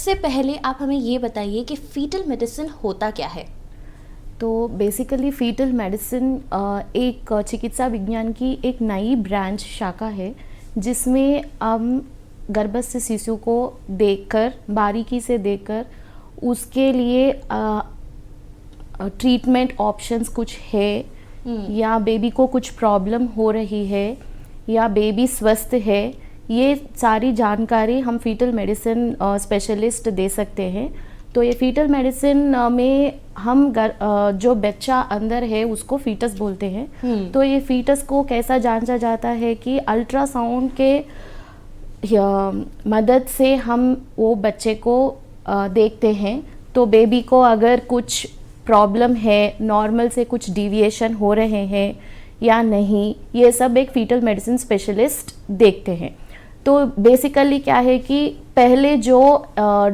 सबसे पहले आप हमें ये बताइए कि फीटल मेडिसिन होता क्या है? तो बेसिकली फीटल मेडिसिन एक चिकित्सा विज्ञान की एक नई ब्रांच शाखा है, जिसमें हम गर्भस्थ शिशु को देखकर, बारीकी से देखकर उसके लिए ट्रीटमेंट ऑप्शंस कुछ है, या बेबी को कुछ प्रॉब्लम हो रही है या बेबी स्वस्थ है, ये सारी जानकारी हम फीटल मेडिसिन स्पेशलिस्ट दे सकते हैं। तो ये फीटल मेडिसिन में हम जो बच्चा अंदर है उसको फीटस बोलते हैं। तो ये फीटस को कैसा जांचा जाता है कि अल्ट्रासाउंड के मदद से हम वो बच्चे को देखते हैं। तो बेबी को अगर कुछ प्रॉब्लम है, नॉर्मल से कुछ डिविएशन हो रहे हैं या नहीं, ये सब एक फीटल मेडिसिन स्पेशलिस्ट देखते हैं। तो बेसिकली क्या है कि पहले जो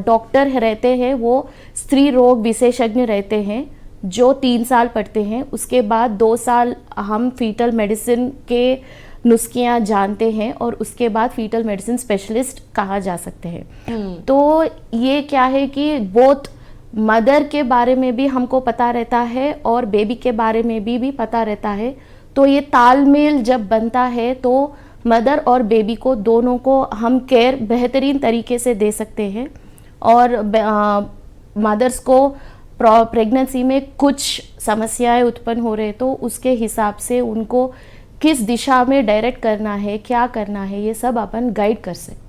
डॉक्टर रहते हैं वो स्त्री रोग विशेषज्ञ रहते हैं, जो 3 साल पढ़ते हैं। उसके बाद 2 साल हम फीटल मेडिसिन के नुस्खियाँ जानते हैं और उसके बाद फीटल मेडिसिन स्पेशलिस्ट कहा जा सकते हैं। तो ये क्या है कि बोथ मदर के बारे में भी हमको पता रहता है और बेबी के बारे में भी पता रहता है। तो ये तालमेल जब बनता है तो मदर और बेबी को दोनों को हम केयर बेहतरीन तरीके से दे सकते हैं। और मदर्स को प्रेगनेंसी में कुछ समस्याएं उत्पन्न हो रहे तो उसके हिसाब से उनको किस दिशा में डायरेक्ट करना है, क्या करना है, ये सब अपन गाइड कर सकते हैं।